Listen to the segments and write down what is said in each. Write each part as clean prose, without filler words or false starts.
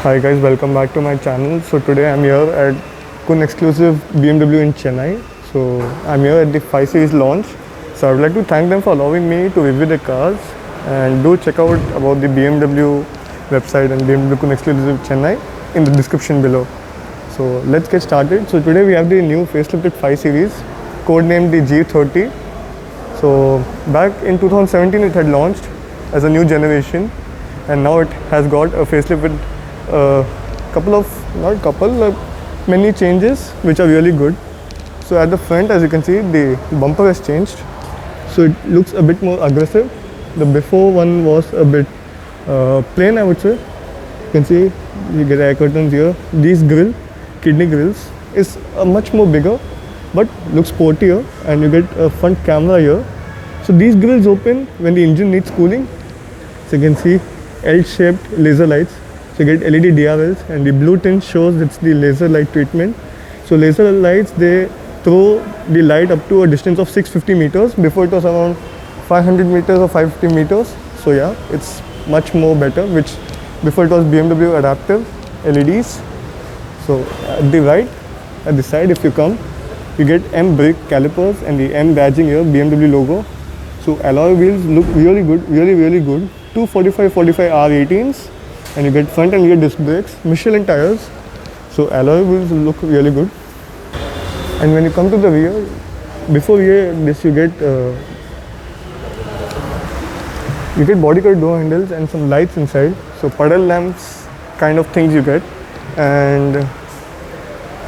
Hi guys, welcome back to my channel. So today I'm here at Kun Exclusive BMW in Chennai. So I'm here at the 5 Series launch. So I would like to thank them for allowing me to review the cars, and do check out about the BMW website and BMW Kun Exclusive Chennai in the description below. So let's get started. So today we have the new facelifted 5 Series, codenamed the G30. So back in 2017 it had launched as a new generation, and now it has got a facelift with many changes which are really good. So at the front, as you can see, the bumper has changed, so it looks a bit more aggressive. The before one was a bit plain, I would say. You can see you get air curtains here. These kidney grills is much more bigger but looks sportier, and you get a front camera here. So these grills open when the engine needs cooling. So you can see L-shaped laser lights. So you get LED DRLs, and the blue tint shows it's the laser light treatment. So laser lights, they throw the light up to a distance of 650 meters. Before it was around 500 meters or 550 meters. So yeah, it's much more better, which before it was BMW adaptive LEDs. So at the right, at the side, if you come, you get M brake calipers and the M badging here, BMW logo. So alloy wheels look really good, really good. 245/45 R18s, and you get front and rear disc brakes, Michelin tires. So alloy wheels look really good. And when you come to the rear, before this you get body cut door handles and some lights inside. So puddle lamps kind of things you get. And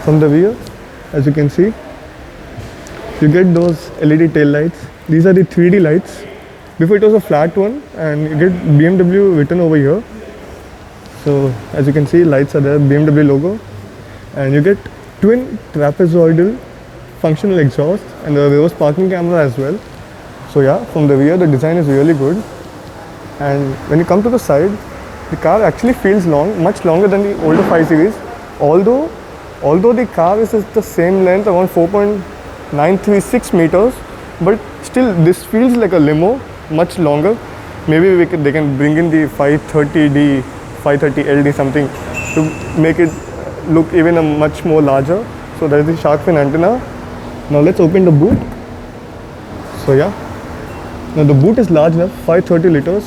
from the rear, as you can see, you get those LED tail lights. These are the 3D lights. Before it was a flat one, and you get BMW written over here. So as you can see, lights are there, BMW logo, and you get twin trapezoidal functional exhaust and a reverse parking camera as well. So yeah, from the rear the design is really good. And when you come to the side, the car actually feels long, much longer than the older 5 Series. Although the car is the same length, around 4.936 meters, but still this feels like a limo, much longer. Maybe they can bring in the 530D, 530LD something to make it look even a much more larger. So there is the shark fin antenna. Now let's open the boot. So yeah, now the boot is large enough, 530 liters,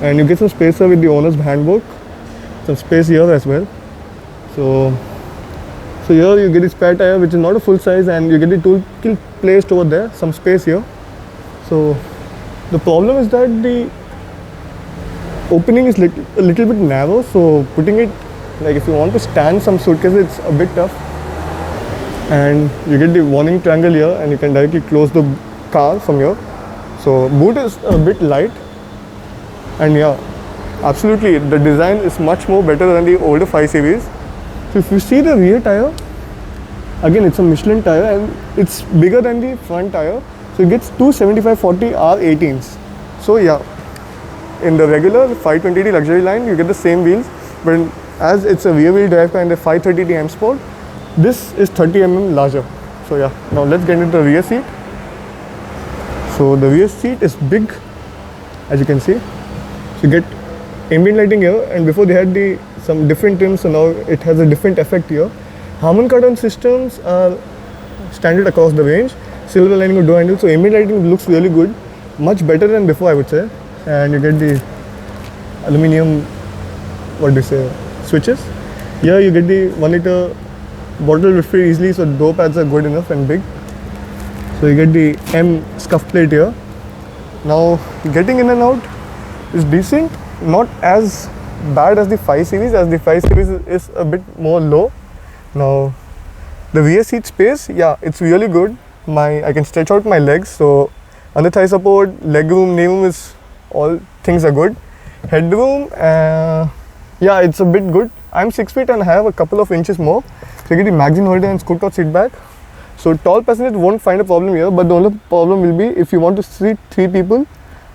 and you get some space here with the owner's handbook, some space here as well. So here you get the spare tire, which is not a full size, and you get the toolkit placed over there, some space here. So the problem is that the opening is a little bit narrow, so putting it, like if you want to stand some suitcases, it's a bit tough. And you get the warning triangle here, and you can directly close the car from here. So boot is a bit light, and yeah, absolutely the design is much more better than the older 5 Series. So if you see the rear tire, again it's a Michelin tire, and it's bigger than the front tire. So it gets 275/40 R18s. So yeah, in the regular 520D luxury line, you get the same wheels, but as it's a rear wheel drive car in the 530D M Sport, this is 30 mm larger. So yeah, now let's get into the rear seat. So the rear seat is big, as you can see. So you get ambient lighting here, and before they had some different trims, so now it has a different effect here. Harman Kardon systems are standard across the range. Silver lining of door handle, so ambient lighting looks really good, much better than before, I would say. And you get the aluminium, switches. Here you get the 1 liter bottle with free easily, so door pads are good enough and big. So you get the M scuff plate here. Now getting in and out is decent, not as bad as the 5 Series, as the 5 Series is a bit more low. Now the rear seat space, yeah, it's really good. I can stretch out my legs, so under thigh support, leg room, knee room, is all things are good. Headroom, yeah, it's a bit good. I'm 6 feet and I have a couple of inches more. So you get the magazine holder and scoot out seat back. So tall passengers won't find a problem here, but the only problem will be if you want to seat 3 people.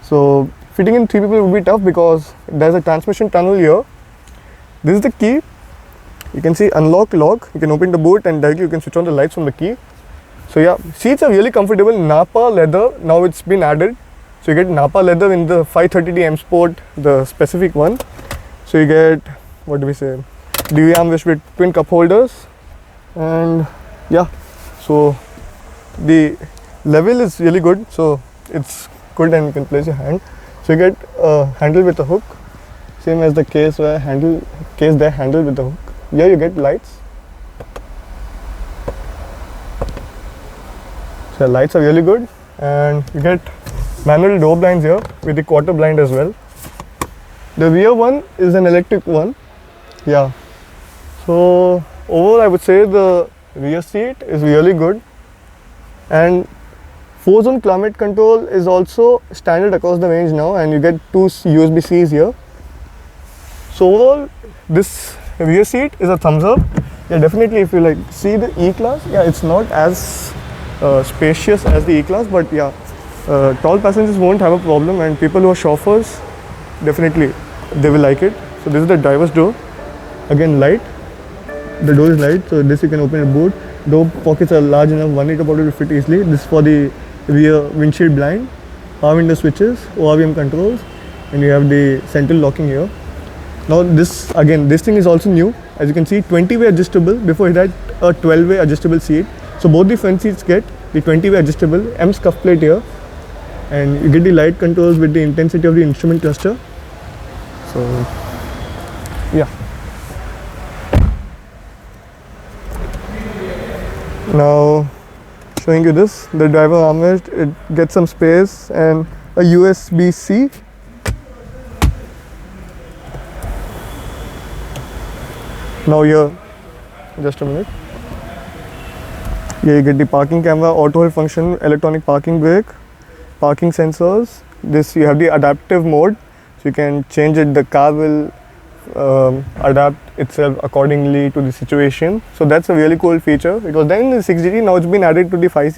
So fitting in 3 people will be tough because there's a transmission tunnel here. This is the key. You can see unlock, lock. You can open the boot, and directly you can switch on the lights from the key. So yeah, seats are really comfortable. Napa leather, now it's been added. So So you get Napa leather in the 530D M Sport, the specific one. So you get what do we say, DV armrest with twin cup holders, and yeah, so the level is really good, so it's good and you can place your hand. So you get a handle with a hook, same as the case where handle with the hook. Here you get lights. So the lights are really good, and you get manual door blinds here with the quarter blind as well. The rear one is an electric one. Yeah. So overall I would say the rear seat is really good, and 4-zone climate control is also standard across the range now, and you get 2 USB-Cs here. So overall this rear seat is a thumbs up. Yeah, definitely if you like see the E-Class, yeah, it's not as spacious as the E-Class, but yeah, tall passengers won't have a problem, and people who are chauffeurs, definitely they will like it. So this is the driver's door. Again, light. The door is light, so this you can open a boot. Door pockets are large enough, 1 liter bottle will fit easily. This is for the rear windshield blind, power window switches, ORVM controls, and you have the central locking here. Now this thing is also new. As you can see, 20-way adjustable. Before it had a 12-way adjustable seat. So both the front seats get the 20-way adjustable. M scuff plate here, and you get the light controls with the intensity of the instrument cluster. So yeah. Now showing you this, the driver armrest, it gets some space and a USB-C. Now here, just a minute. Here you get the parking camera, auto hold function, electronic parking brake, parking sensors. This you have the adaptive mode, so you can change it. The car will adapt itself accordingly to the situation. So that's a really cool feature. It was there in the 6GT, now it's been added to the 5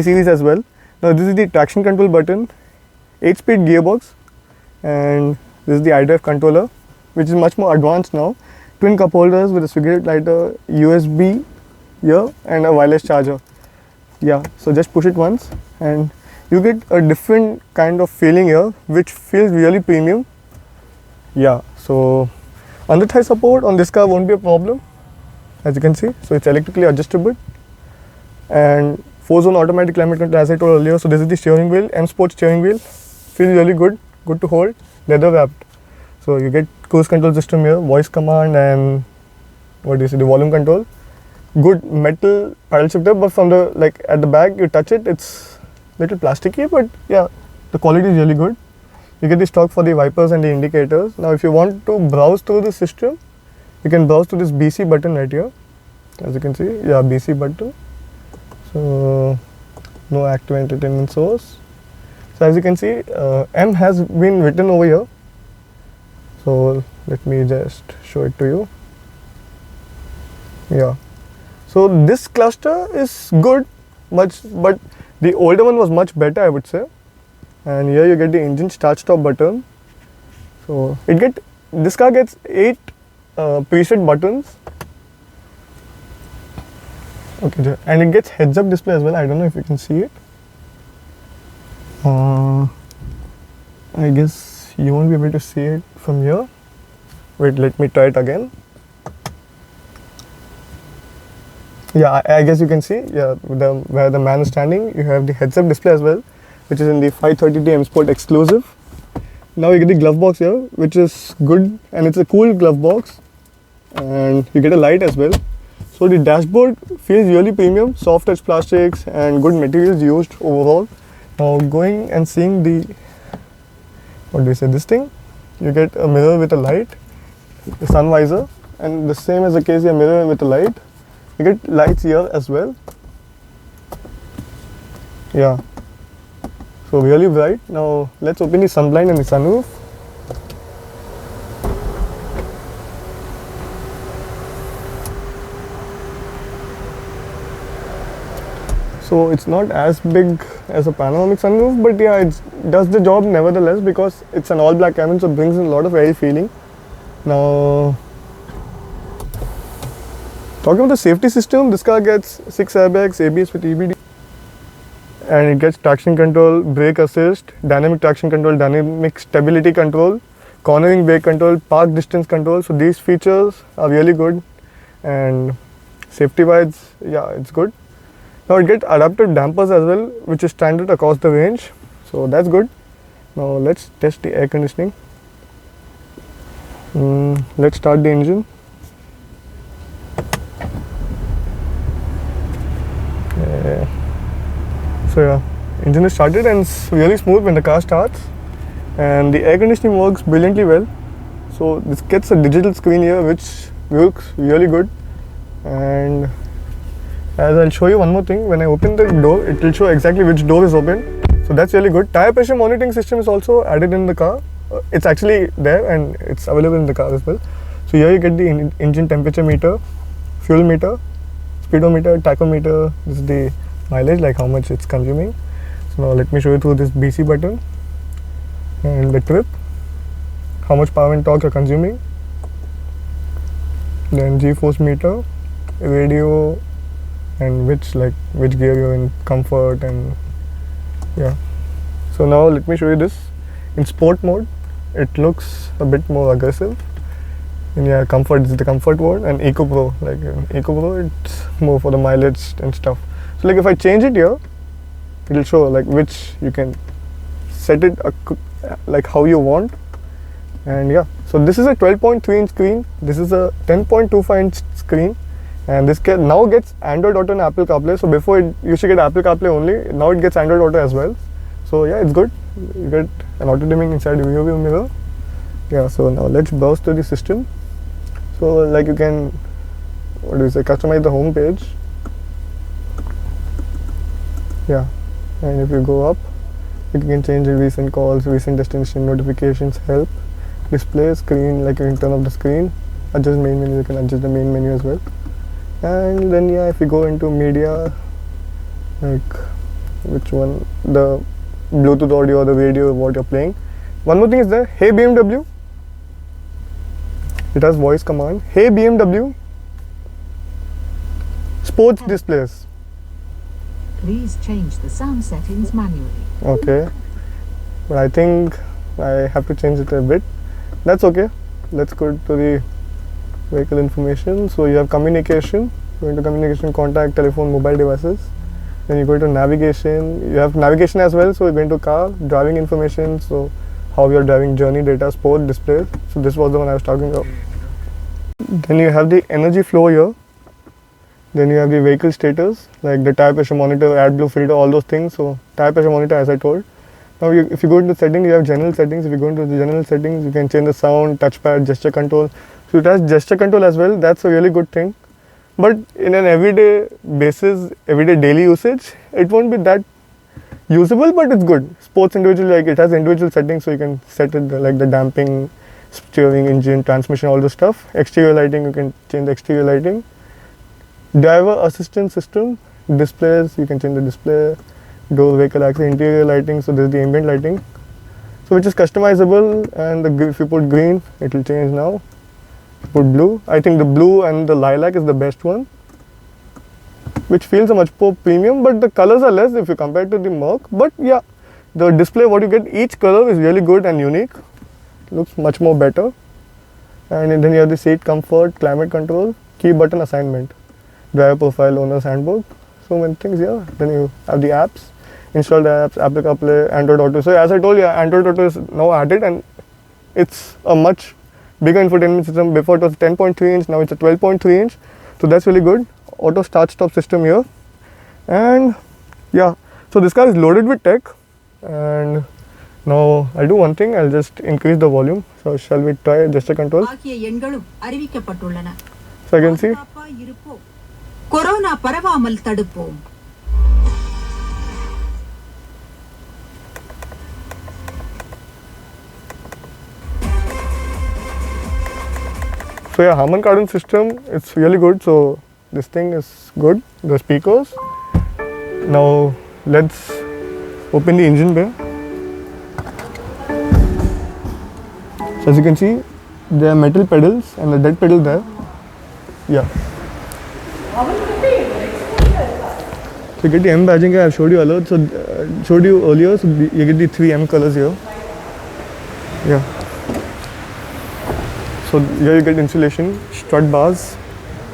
Series as well. Now this is the traction control button, 8-speed gearbox, and this is the iDrive controller, which is much more advanced now. Twin cup holders with a cigarette lighter, USB here, and a wireless charger. Yeah, so just push it once and you get a different kind of feeling here, which feels really premium. Yeah, so under thigh support on this car won't be a problem, as you can see. So it's electrically adjustable, and 4-zone automatic climate control, as I told earlier. So this is the steering wheel, M Sport steering wheel, feels really good to hold, leather wrapped. So you get cruise control system here, voice command, and the volume control. Good metal paddle shifter, but from the at the back you touch it, it's little plasticky, but yeah, the quality is really good. You get the stock for the wipers and the indicators. Now if you want to browse through the system, you can browse to this BC button right here, as you can see. Yeah, BC button. So no active entertainment source. So as you can see, M has been written over here. So let me just show it to you. Yeah, so this cluster is good, but the older one was much better, I would say. And here you get the engine start stop button. So this car gets 8 preset buttons. Okay, and it gets heads up display as well. I don't know if you can see it. I guess you won't be able to see it from here. Wait, let me try it again. Yeah, I guess you can see, yeah, where the man is standing, you have the heads-up display as well, which is in the 530D M Sport exclusive. Now you get the glove box here, which is good, and it's a cool glove box, and you get a light as well. So the dashboard feels really premium, soft touch plastics and good materials used overall. Now going and seeing this thing, you get a mirror with a light, the sun visor, and the same as the case here, mirror with a light. You get lights here as well. Yeah, so really bright. Now let's open the sun blind and the sunroof. So it's not as big as a panoramic sunroof, but yeah, it does the job nevertheless, because it's an all black cabin, so it brings in a lot of airy feeling. Now talking about the safety system, this car gets 6 airbags, ABS with EBD, and it gets traction control, brake assist, dynamic traction control, dynamic stability control, cornering brake control, park distance control. So these features are really good, and safety wise, yeah, it's good. Now it gets adaptive dampers as well, which is standard across the range. So that's good. Now let's test the air conditioning. Let's start the engine. So yeah, engine is started and it's really smooth when the car starts, and the air conditioning works brilliantly well. So this gets a digital screen here which works really good, and as I'll show you one more thing, when I open the door it will show exactly which door is open. So that's really good. Tire pressure monitoring system is also added in the car. It's actually there and it's available in the car as well. So here you get the engine temperature meter, fuel meter, speedometer, tachometer. This is the mileage, like how much it's consuming. So now let me show you through this BC button, and the trip, how much power and torque you're consuming, then G-force meter, radio, and which gear you're in, comfort, and yeah. So now let me show you this. In sport mode it looks a bit more aggressive, and yeah, comfort is the comfort mode, and Eco Pro, like in Eco Pro it's more for the mileage and stuff. So like if I change it here, it will show like which you can set it like how you want. And yeah, so this is a 12.3 inch screen, this is a 10.25 inch screen, and this now gets Android Auto and Apple CarPlay. So before it used to get Apple CarPlay only, now it gets Android Auto as well. So yeah, it's good. You get an auto dimming inside the rear view mirror. Yeah, so now let's browse to the system. So like you can, customize the home page. Yeah, and if you go up, you can change the recent calls, recent destination, notifications, help, display, screen, like you can turn off the screen, adjust main menu, you can adjust the main menu as well. And then yeah, if you go into media, like which one, the Bluetooth audio or the radio, what you're playing. One more thing is there, hey BMW, it has voice command, hey BMW, sports displays. Please change the sound settings manually. Okay, but I think I have to change it a bit. That's okay. Let's go to the vehicle information. So you have communication, go into communication, contact, telephone, mobile devices. Then you go to navigation, you have navigation as well. So you go into car, driving information, so how you're driving, journey data, sport, display. So this was the one I was talking about. Then you have the energy flow here. Then you have the vehicle status, like the tire pressure monitor, AdBlue filter, all those things. So tire pressure monitor, as I told. Now if you go into settings, you have general settings. If you go into the general settings, you can change the sound, touchpad, gesture control. So it has gesture control as well. That's a really good thing. But in an everyday basis, everyday daily usage, it won't be that usable, but it's good. Sports individual, like it has individual settings, so you can set it like the damping, steering, engine, transmission, all the stuff. Exterior lighting, you can change the exterior lighting. Driver assistance system, displays, you can change the display, door, vehicle access, interior lighting, so this is the ambient lighting, so which is customizable. And if you put green, it will change now. If you put blue, I think the blue and the lilac is the best one, which feels a much more premium, but the colors are less if you compare to the Merc. But yeah, the display what you get, each color is really good and unique, looks much more better. And then you have the seat comfort, climate control, key button assignment, driver profile, owner's handbook, so many things here. Then you have the apps, install the apps, Apple CarPlay, Android Auto. So as I told you, Android Auto is now added, and it's a much bigger infotainment system. Before it was 10.3 inch, now it's a 12.3 inch. So that's really good. Auto start stop system here. And yeah, so this car is loaded with tech. And now I'll do one thing, I'll just increase the volume. So shall we try gesture control? So I can see. Corona பரவாமல் தடுப்போம். So yeah, Harman Kardon system, it's really good. So this thing is good, the speakers. Now let's open the engine bay. So as you can see, there are metal pedals and a dead pedal there. Yeah. So you get the M badging here, I've showed you earlier. So showed you earlier. So you get the 3 M colors here. Yeah. So here you get insulation, strut bars.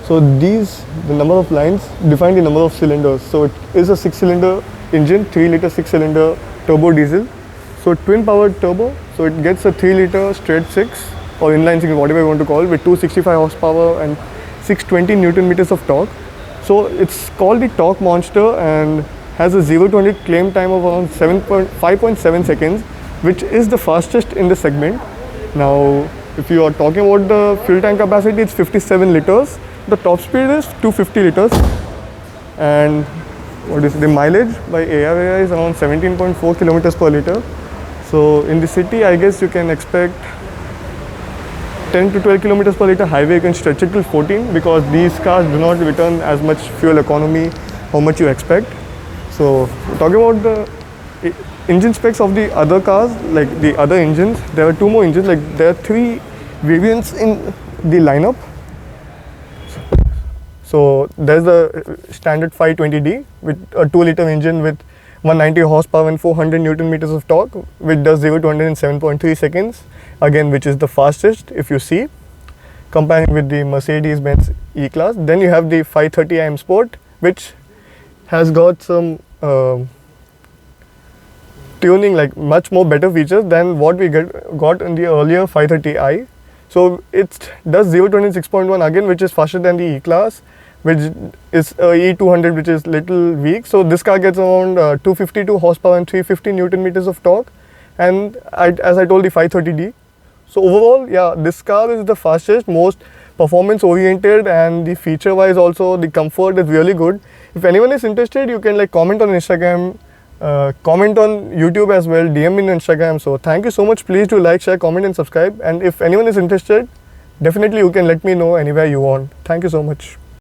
So these, the number of lines define the number of cylinders. So it is a 6-cylinder engine, 3-liter 6-cylinder turbo diesel. So twin powered turbo, so it gets a 3-liter straight 6 or inline 6, whatever you want to call it, with 265 horsepower and 620 Newton meters of torque. So it's called the torque monster and has a 0 to 100 claim time of around 5.7 seconds, which is the fastest in the segment. Now, if you are talking about the fuel tank capacity, it's 57 liters. The top speed is 250 liters, and what is the mileage by ARAI is around 17.4 kilometers per liter. So in the city, I guess you can expect 10 to 12 kilometers per liter. Highway you can stretch it till 14 because these cars do not return as much fuel economy how much you expect. So talking about the engine specs of the other cars, like the other engines, there are 2 more engines. Like there are 3 variants in the lineup. So there's the standard 520D with a 2-liter engine with 190 horsepower and 400 Newton meters of torque, which does 0 to 100 in 7.3 seconds. Again, which is the fastest if you see, comparing with the Mercedes-Benz E-Class. Then you have the 530i M Sport, which has got some tuning, like much more better features than what we got in the earlier 530i. So it does 0 to 100 in 6.1 again, which is faster than the E-Class, which is E200, which is little weak. So this car gets around 252 horsepower and 350 Newton meters of torque, and as I told, the 530D. So overall, yeah, this car is the fastest, most performance oriented, and the feature wise also the comfort is really good. If anyone is interested, you can like comment on Instagram, comment on YouTube as well, DM me on Instagram. So thank you so much. Please do like, share, comment and subscribe. And if anyone is interested, definitely you can let me know anywhere you want. Thank you so much.